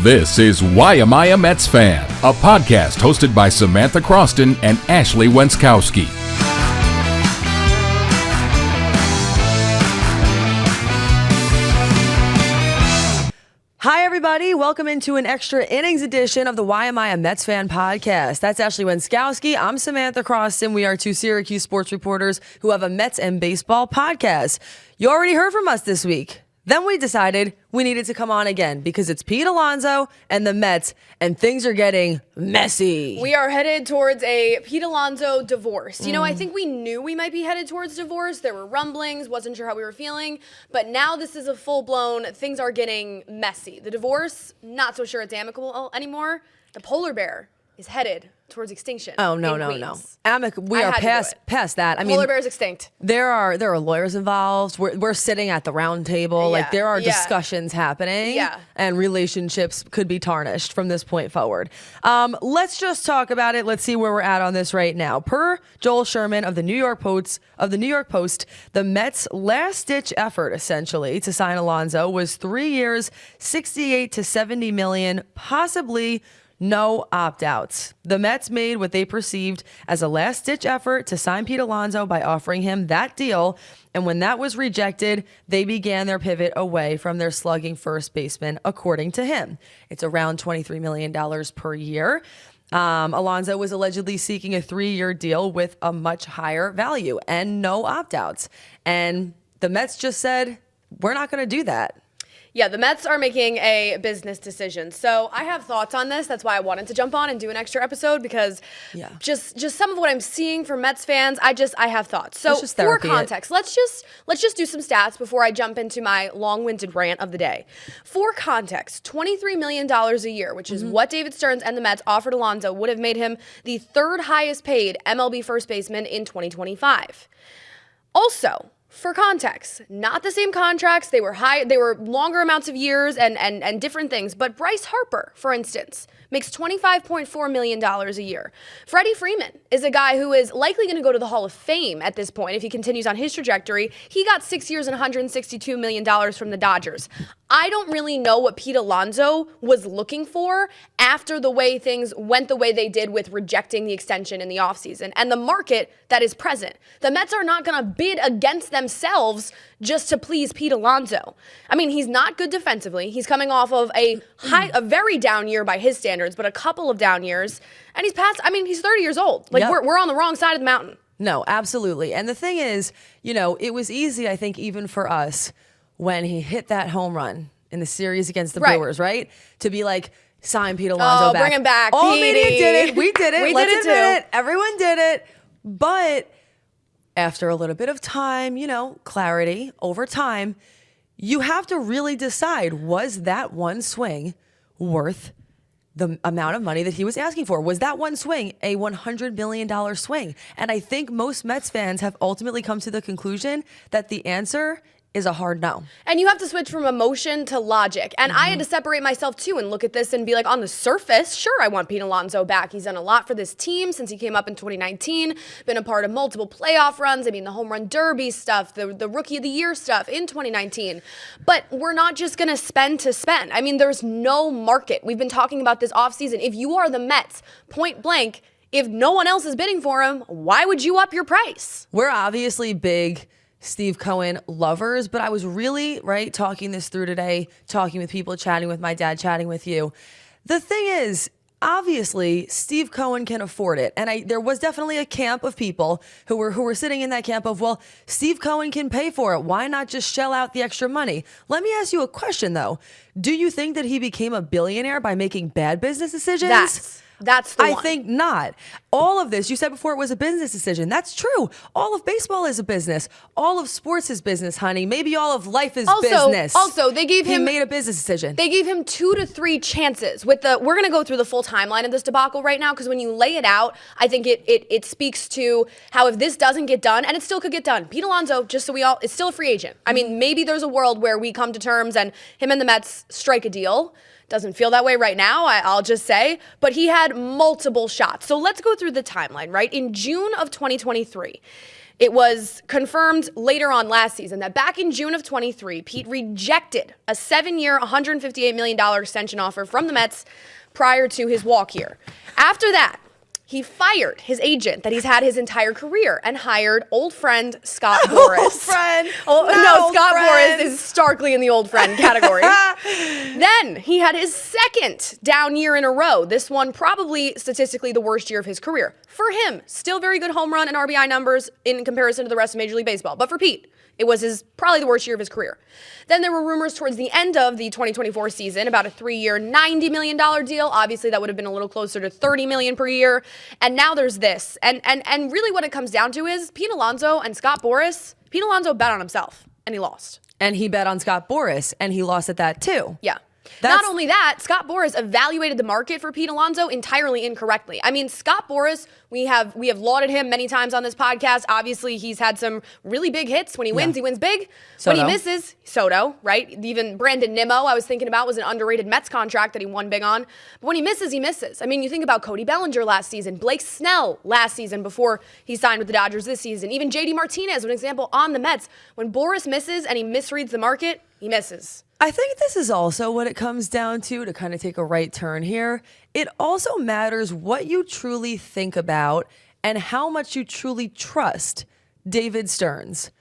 This is Why Am I a Mets Fan? A podcast hosted by Samantha Croston and Ashley Wenskoski. Hi, everybody. Welcome into an extra innings edition of the Why Am I a Mets Fan podcast. That's Ashley Wenskoski. I'm Samantha Croston. We are two Syracuse sports reporters who have a Mets and baseball podcast. You already heard from us this week. Then we decided we needed to come on again because it's PETE Alonso and the Mets, and things are getting messy. We are headed towards a PETE Alonso divorce. You know, I think we knew we might be headed towards divorce. There were rumblings, wasn't sure how we were feeling. But now this is a full-blown, things are getting messy. The divorce, not so sure it's amicable anymore. The polar bear is headed towards extinction. Oh, no. We are past that. I mean, polar bear is extinct. There are lawyers involved. We're sitting at the round table. Like, there are discussions happening. Yeah. And relationships could be tarnished from this point forward. Let's just talk about it. Let's see where we're at on this right now. Per Joel Sherman of the New York Post, the Mets' last-ditch effort, essentially, to sign Alonso was 3 years, $68 to $70 million, possibly no opt-outs. The Mets made what they perceived as a last-ditch effort to sign PETE Alonso by offering him that deal, and when that was rejected, they began their pivot away from their slugging first baseman, according to him. It's around $23 million per year. Alonso was allegedly seeking a 3-year deal with a much higher value and no opt-outs. And the Mets just said, we're not going to do that. Yeah, the Mets are making a business decision. So I have thoughts on this. That's why I wanted to jump on and do an extra episode, because just some of what I'm seeing from Mets fans, I have thoughts. So for context, let's just do some stats before I jump into my long-winded rant of the day. For context, $23 million a year, which is what David Stearns and the Mets offered Alonso, would have made him the third highest paid MLB first baseman in 2025. Also, for context, not the same contracts. They were longer amounts of years and different things. But Bryce Harper, for instance, makes $25.4 million a year. Freddie Freeman is a guy who is likely going to go to the Hall of Fame at this point if he continues on his trajectory. He got 6 years and $162 million from the Dodgers. I don't really know what PETE Alonso was looking for after the way things went the way they did with rejecting the extension in the offseason and the market that is present. The Mets are not going to bid against themselves just to please PETE Alonso. I mean, he's not good defensively. He's coming off of a very down year by his standards, but a couple of down years. And he's 30 years old. Like, we're on the wrong side of the mountain. No, absolutely. And the thing is, it was easy, I think, even for us when he hit that home run in the series against the Brewers, right? To be like, sign PETE Alonso back. Bring him back, All media did it. We did it. Let's admit it. Everyone did it. But after a little bit of time, clarity over time, you have to really decide, was that one swing worth the amount of money that he was asking for? Was that one swing a $100 million swing? And I think most Mets fans have ultimately come to the conclusion that the answer is a hard no. And you have to switch from emotion to logic. And I had to separate myself too and look at this and be like, on the surface, sure, I want PETE Alonso back. He's done a lot for this team since he came up in 2019, been a part of multiple playoff runs. I mean, the home run derby stuff, the rookie of the year stuff in 2019. But we're not just going to spend to spend. I mean, there's no market. We've been talking about this offseason. If you are the Mets, point blank, if no one else is bidding for him, why would you up your price? We're obviously big Steve Cohen lovers, but I was really, talking this through today, talking with people, chatting with my dad, chatting with you. The thing is, obviously, Steve Cohen can afford it. And there was definitely a camp of people who were sitting in that camp of, well, Steve Cohen can pay for it. Why not just shell out the extra money? Let me ask you a question, though. Do you think that he became a billionaire by making bad business decisions? That's the one. I think not. All of this, you said before it was a business decision. That's true. All of baseball is a business. All of sports is business, honey. Maybe all of life is business. Also, he made a business decision. They gave him 2 to 3 chances. We're going to go through the full timeline of this debacle right now, because when you lay it out, I think it speaks to how if this doesn't get done, and it still could get done, PETE Alonso, just so is still a free agent. I mean, maybe there's a world where we come to terms and him and the Mets strike a deal. Doesn't feel that way right now, I'll just say. But he had multiple shots. So let's go through the timeline, right? In June of 2023, It was confirmed later on last season that back in June of 23, Pete rejected a 7-year, $158 million extension offer from the Mets prior to his walk here. After that, he fired his agent that he's had his entire career and hired old friend Scott Boras. Old friend. Scott Boras is starkly in the old friend category. Then he had his second down year in a row. This one probably statistically the worst year of his career. For him, still very good home run and RBI numbers in comparison to the rest of Major League Baseball. But for Pete, it was probably the worst year of his career. Then there were rumors towards the end of the 2024 season about a 3-year, $90 million deal. Obviously, that would have been a little closer to $30 million per year. And now there's this. And really what it comes down to is Pete Alonso and Scott Boras. Pete Alonso bet on himself, and he lost. And he bet on Scott Boras, and he lost at that too. Yeah. Not only that, Scott Boras evaluated the market for Pete Alonso entirely incorrectly. I mean, Scott Boras, we have lauded him many times on this podcast. Obviously, he's had some really big hits. When he wins, he wins big. Soto. When he misses, Soto, right? Even Brandon Nimmo, I was thinking about, was an underrated Mets contract that he won big on. But when he misses, he misses. I mean, you think about Cody Bellinger last season, Blake Snell last season before he signed with the Dodgers this season. Even JD Martinez, an example on the Mets. When Boras misses and he misreads the market, he misses. I think this is also what it comes down to kind of take a right turn here. It also matters what you truly think about and how much you truly trust David Stearns.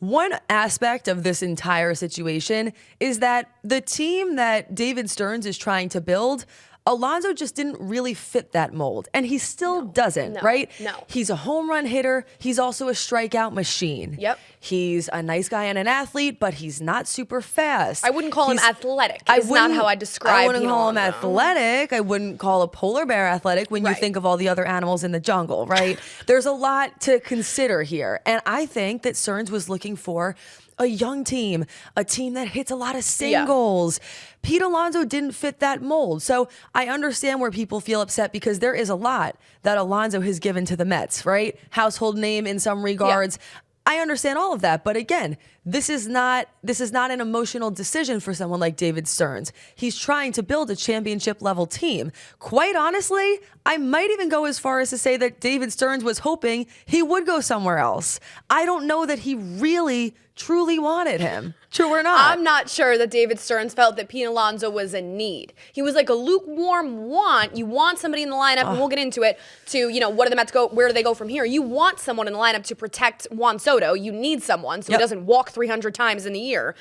One aspect of this entire situation is that the team that David Stearns is trying to build, Alonso just didn't really fit that mold, and he still doesn't, right? No. He's a home run hitter. He's also a strikeout machine. Yep. He's a nice guy and an athlete, but he's not super fast. I wouldn't call him athletic. It's not how I describe him. I wouldn't call him athletic. I wouldn't call a polar bear athletic when you think of all the other animals in the jungle, right? There's a lot to consider here, and I think that Stearns was looking for a young team, a team that hits a lot of singles. Pete Alonso didn't fit that mold. So I understand where people feel upset because there is a lot that Alonso has given to the Mets, right? Household name in some regards. I understand all of that. But again, this is not an emotional decision for someone like David Stearns. He's trying to build a championship level team. Quite honestly, I might even go as far as to say that David Stearns was hoping he would go somewhere else. I don't know that he really truly wanted him. True or not? I'm not sure that David Stearns felt that Pete Alonso was a need. He was like a lukewarm want. You want somebody in the lineup, and we'll get into it, to, what do the Mets go, where do they go from here? You want someone in the lineup to protect Juan Soto. You need someone so he doesn't walk 300 times in the year.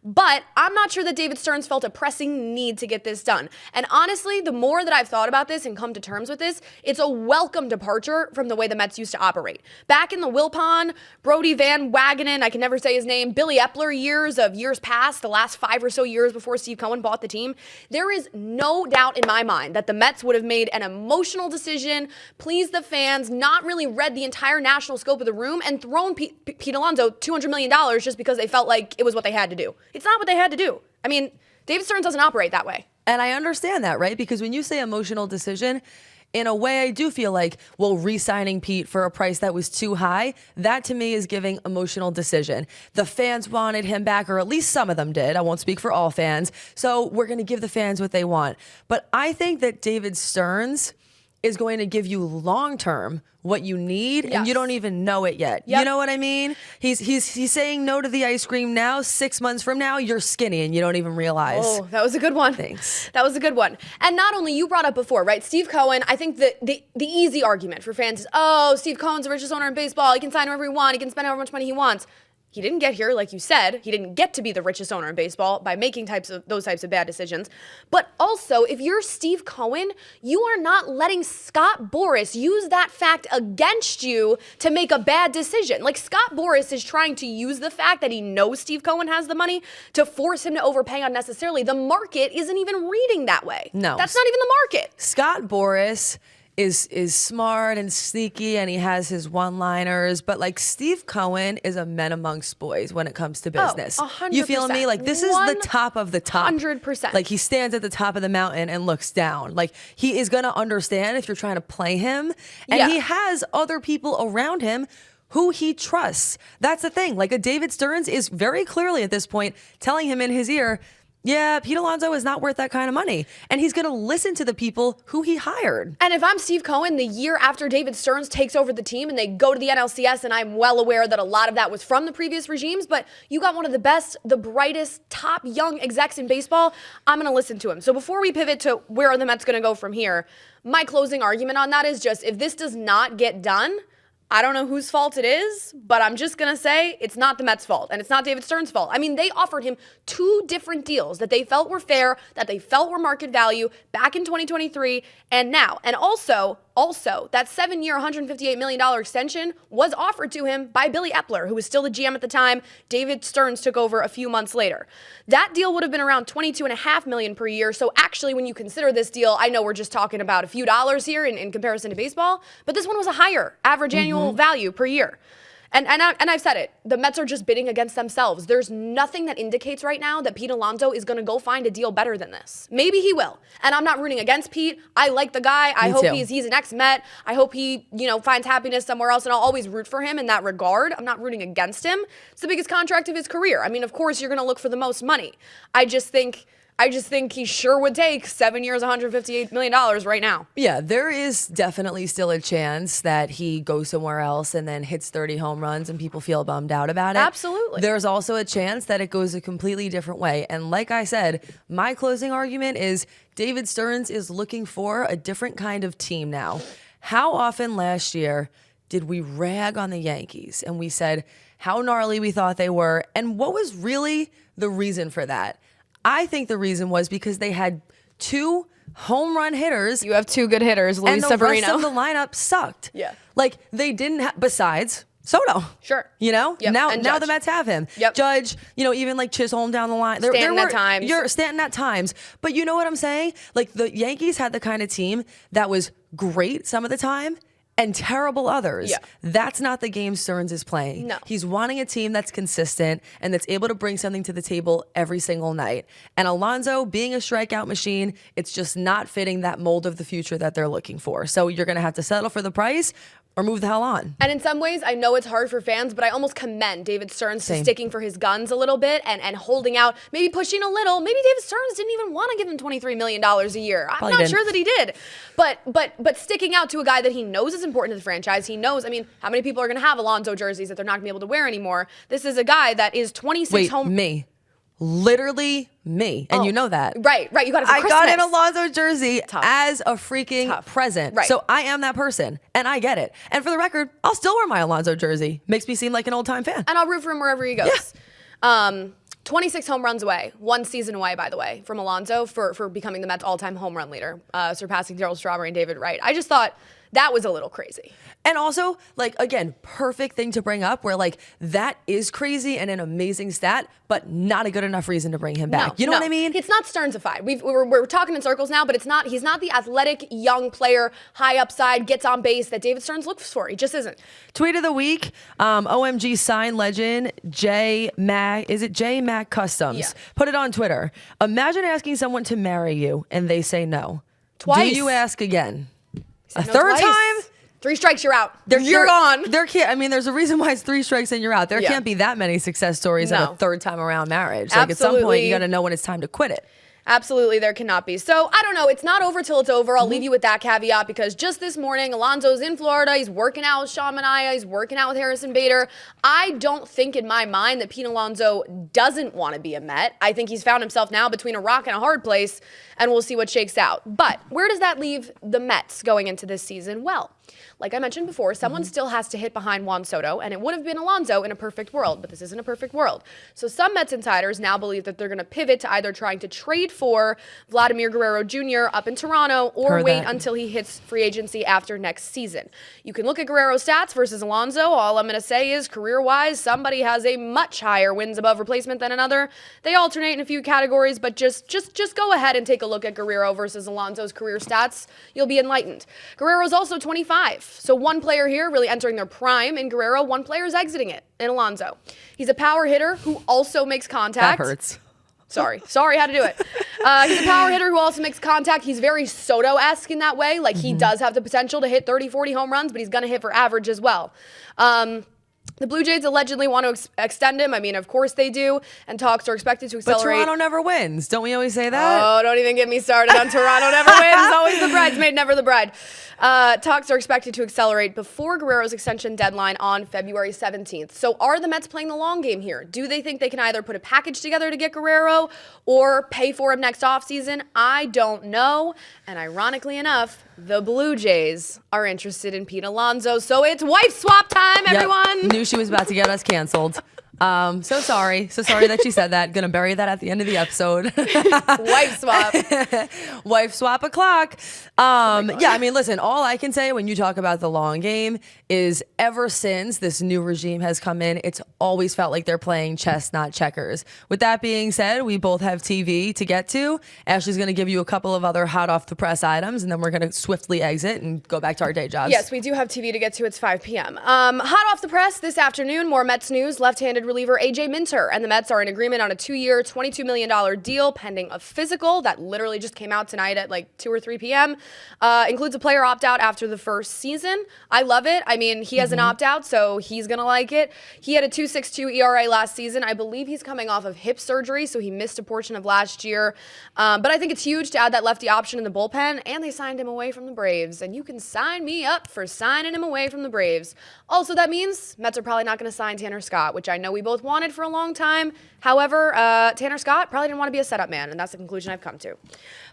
But I'm not sure that David Stearns felt a pressing need to get this done. And honestly, the more that I've thought about this and come to terms with this, it's a welcome departure from the way the Mets used to operate. Back in the Wilpon, Brody Van Wagenen, I can never say his name, Billy Epler years past, the last 5 or so years before Steve Cohen bought the team, there is no doubt in my mind that the Mets would have made an emotional decision, pleased the fans, not really read the entire national scope of the room, and thrown Pete Alonso $200 million just because they felt like it was what they had to do. It's not what they had to do. I mean, David Stearns doesn't operate that way. And I understand that, right? Because when you say emotional decision, in a way, I do feel like, well, re-signing Pete for a price that was too high, that to me is giving emotional decision. The fans wanted him back, or at least some of them did. I won't speak for all fans. So we're going to give the fans what they want. But I think that David Stearns is going to give you long-term what you need, and you don't even know it yet. You know what I mean? He's saying no to the ice cream now. 6 months from now, you're skinny and you don't even realize. Oh, that was a good one. Thanks. That was a good one. And not only, you brought up before, right? Steve Cohen, I think the easy argument for fans is, oh, Steve Cohen's the richest owner in baseball. He can sign whoever he wants. He can spend however much money he wants. He didn't get here, like you said. He didn't get to be the richest owner in baseball by making those types of bad decisions. But also, if you're Steve Cohen, you are not letting Scott Boras use that fact against you to make a bad decision. Like, Scott Boras is trying to use the fact that he knows Steve Cohen has the money to force him to overpay unnecessarily. The market isn't even reading that way. No. That's not even the market. Scott Boras is smart and sneaky, and he has his one-liners, but like Steve Cohen is a men amongst boys when it comes to business. 100%. You feel me? Like, this is the top of the top. 100%. Like, he stands at the top of the mountain and looks down. Like, he is gonna understand if you're trying to play him, and he has other people around him who he trusts. That's the thing. Like, a David Stearns is very clearly at this point telling him in his ear, yeah, Pete Alonso is not worth that kind of money. And he's going to listen to the people who he hired. And if I'm Steve Cohen, the year after David Stearns takes over the team and they go to the NLCS, and I'm well aware that a lot of that was from the previous regimes, but you got one of the best, the brightest, top young execs in baseball, I'm going to listen to him. So before we pivot to where are the Mets going to go from here, my closing argument on that is just, if this does not get done, I don't know whose fault it is, but I'm just going to say it's not the Mets' fault, and it's not David Stearns' fault. I mean, they offered him 2 different deals that they felt were fair, that they felt were market value back in 2023 and now. And also, that 7-year, $158 million extension was offered to him by Billy Epler, who was still the GM at the time. David Stearns took over a few months later. That deal would have been around $22.5 million per year. So actually, when you consider this deal, I know we're just talking about a few dollars here in comparison to baseball, but this one was a higher average annual value per year. And I've said it, the Mets are just bidding against themselves. There's nothing that indicates right now that Pete Alonso is going to go find a deal better than this. Maybe he will. And I'm not rooting against Pete. I like the guy. I hope he's an ex-Met. I hope he, finds happiness somewhere else, and I'll always root for him in that regard. I'm not rooting against him. It's the biggest contract of his career. I mean, of course, you're going to look for the most money. I just think he sure would take 7 years, $158 million right now. Yeah, there is definitely still a chance that he goes somewhere else and then hits 30 home runs and people feel bummed out about it. Absolutely. There's also a chance that it goes a completely different way. And like I said, my closing argument is David Stearns is looking for a different kind of team now. How often last year did we rag on the Yankees and we said how gnarly we thought they were? And what was really the reason for that? I think the reason was because they had 2 home run hitters. You have 2 good hitters, Luis Severino. And the rest of the lineup sucked. Yeah. Like, they didn't have, besides Soto. Sure. Now Judge. the Mets have him. Yep. Judge, even like Chisholm down the line. Stanton at times. Stanton at times. But you know what I'm saying? Like, the Yankees had the kind of team that was great some of the time and terrible others. Yeah. That's not the game Stearns is playing. No. He's wanting a team that's consistent and that's able to bring something to the table every single night. And Alonso, being a strikeout machine, it's just not fitting that mold of the future that they're looking for. So you're going to have to settle for the price or move the hell on. And in some ways, I know it's hard for fans, but I almost commend David Stearns for sticking for his guns a little bit and holding out, maybe pushing a little. Maybe David Stearns didn't even want to give him $23 million a year. I'm not sure that he did. But sticking out to a guy that he knows is important to the franchise. He knows, how many people are going to have Alonso jerseys that they're not going to be able to wear anymore? This is a guy that is 26 home. Me. Literally me. And you know that. Right. You got it for Christmas. I got an Alonso jersey as a freaking present. Right. So I am that person. And I get it. And for the record, I'll still wear my Alonso jersey. Makes me seem like an old-time fan. And I'll root for him wherever he goes. Yeah. 26 home runs away, 1 season away, by the way, from Alonso for becoming the Mets' all-time home run leader, surpassing Darryl Strawberry and David Wright. I just thought that was a little crazy. And also, again, perfect thing to bring up where, that is crazy and an amazing stat, but not a good enough reason to bring him back. You know what I mean? It's not Stearnsified. We're talking in circles now, but he's not the athletic young player, high upside, gets on base that David Stearns looks for. He just isn't. Tweet of the week, OMG sign legend, J Mac Customs. Yeah. Put it on Twitter. Imagine asking someone to marry you and they say no. Twice. Do you ask again? A No, third twice. time? 3 strikes, you're out. You're gone. There's a reason why it's 3 strikes and you're out. There can't be that many success stories of a third time around marriage. At some point, you got to know when it's time to quit it. Absolutely, there cannot be. So, I don't know. It's not over till it's over. I'll leave you with that caveat because just this morning, Alonso's in Florida. He's working out with Sean Manaea. He's working out with Harrison Bader. I don't think in my mind that Pete Alonso doesn't want to be a Met. I think he's found himself now between a rock and a hard place, and we'll see what shakes out. But where does that leave the Mets going into this season? Well, like I mentioned before, someone still has to hit behind Juan Soto, and it would have been Alonso in a perfect world, but this isn't a perfect world. So some Mets insiders now believe that they're going to pivot to either trying to trade for Vladimir Guerrero Jr. up in Toronto or wait until he hits free agency after next season. You can look at Guerrero's stats versus Alonso. All I'm going to say is career-wise, somebody has a much higher wins above replacement than another. They alternate in a few categories, but just go ahead and take a look at Guerrero versus Alonso's career stats. You'll be enlightened. Guerrero's also 25. So one player here really entering their prime in Guerrero, one player is exiting it in Alonso. He's a power hitter who also makes contact. That hurts. Sorry, how to do it. He's a power hitter who also makes contact. He's very Soto-esque in that way. He does have the potential to hit 30, 40 home runs, but he's going to hit for average as well. The Blue Jays allegedly want to extend him. I mean, of course they do. And talks are expected to accelerate. But Toronto never wins. Don't we always say that? Oh, don't even get me started on Toronto never wins. Always the bridesmaid, never the bride. Talks are expected to accelerate before Guerrero's extension deadline on February 17th. So are the Mets playing the long game here? Do they think they can either put a package together to get Guerrero or pay for him next offseason? I don't know. And ironically enough, the Blue Jays are interested in PETE Alonso. So it's wife swap time, everyone. Yep. Knew she was about to get us canceled. So sorry that she said that. Gonna bury that at the end of the episode. Wife swap. Wife swap o'clock. Yeah, I mean, listen, all I can say when you talk about the long game is ever since this new regime has come in, it's always felt like they're playing chess, not checkers. With that being said, we both have TV to get to. Ashley's gonna give you a couple of other hot off the press items, and then we're gonna swiftly exit and go back to our day jobs. Yes, we do have TV to get to. It's 5 p.m. Hot off the press this afternoon, more Mets news. Left-handed reliever A.J. Minter and the Mets are in agreement on a 2-year, $22 million deal pending a physical that literally just came out tonight at like 2 or 3 p.m. Includes a player opt-out after the first season. I love it. I mean, he has an opt-out, so he's going to like it. He had a 2.62 ERA last season. I believe he's coming off of hip surgery, so he missed a portion of last year. But I think it's huge to add that lefty option in the bullpen, and they signed him away from the Braves. And you can sign me up for signing him away from the Braves. Also, that means Mets are probably not going to sign Tanner Scott, which I know we both wanted for a long time. However, Tanner Scott probably didn't want to be a setup man, and that's the conclusion I've come to.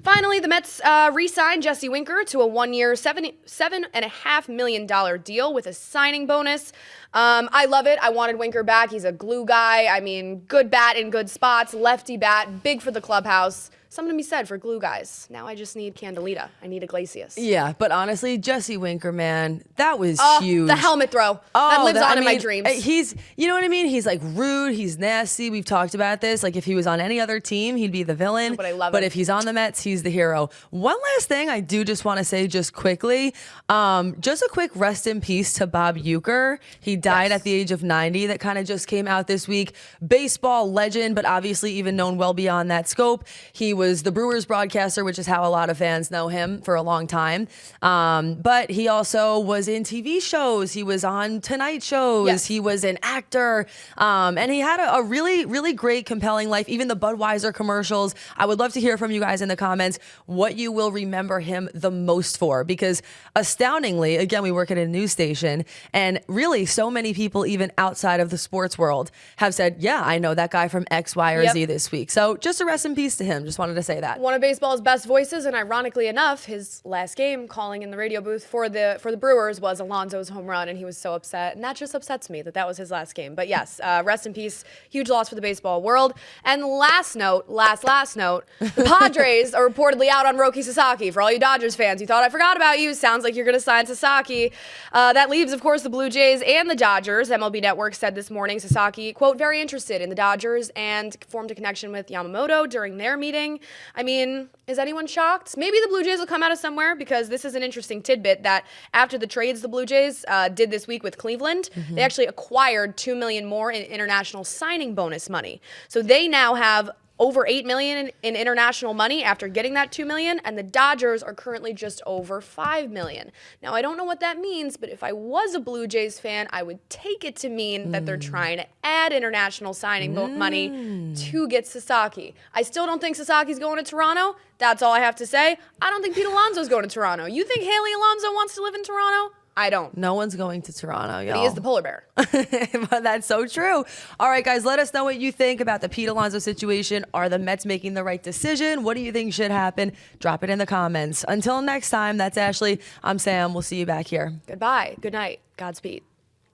Finally, the Mets re-signed Jesse Winker to a 1-year, $7.5 million deal with a signing bonus. I love it. I wanted Winker back. He's a glue guy. I mean, good bat in good spots, lefty bat, big for the clubhouse. Something to be said for glue guys. Now I just need Candelita. I need Iglesias. Yeah, but honestly, Jesse Winker, man, that was huge. The helmet throw. That lives on in my dreams. He's, you know what I mean? He's like rude. He's nasty. We've talked about this. Like if he was on any other team, he'd be the villain. But I love But him. if he's on the Mets, he's the hero. One last thing I do just want to say just quickly. Just a quick rest in peace to Bob Uecker. He died at the age of 90. That kind of just came out this week. Baseball legend, but obviously even known well beyond that scope. He was the Brewers broadcaster, which is how a lot of fans know him for a long time. But he also was in TV shows. He was on Tonight shows. Yes. He was an actor. And he had a really, really great, compelling life. Even the Budweiser commercials. I would love to hear from you guys in the comments what you will remember him the most for. Because astoundingly, again, we work at a news station. And really, so many people, even outside of the sports world, have said, yeah, I know that guy from X, Y, or Z this week. So just a rest in peace to him. Just wanted to say that. One of baseball's best voices, and ironically enough, his last game calling in the radio booth for the Brewers was Alonso's home run, and he was so upset. And that just upsets me that was his last game. But yes, rest in peace. Huge loss for the baseball world. And last note, the Padres are reportedly out on Roki Sasaki. For all you Dodgers fans, you thought I forgot about you. Sounds like you're going to sign Sasaki. That leaves, of course, the Blue Jays and the Dodgers. MLB Network said this morning Sasaki, quote, very interested in the Dodgers and formed a connection with Yamamoto during their meeting. I mean, is anyone shocked? Maybe the Blue Jays will come out of somewhere, because this is an interesting tidbit that after the trades the Blue Jays did this week with Cleveland, they actually acquired $2 million more in international signing bonus money. So they now have over $8 million in international money after getting that $2 million, and the Dodgers are currently just over $5 million. Now, I don't know what that means, but if I was a Blue Jays fan, I would take it to mean that they're trying to add international signing money to get Sasaki. I still don't think Sasaki's going to Toronto. That's all I have to say. I don't think Pete Alonso's going to Toronto. You think Haley Alonso wants to live in Toronto? I don't. No one's going to Toronto, y'all. But he is the polar bear. But that's so true. All right, guys, let us know what you think about the Pete Alonso situation. Are the Mets making the right decision? What do you think should happen? Drop it in the comments. Until next time, that's Ashley. I'm Sam. We'll see you back here. Goodbye. Good night. Godspeed.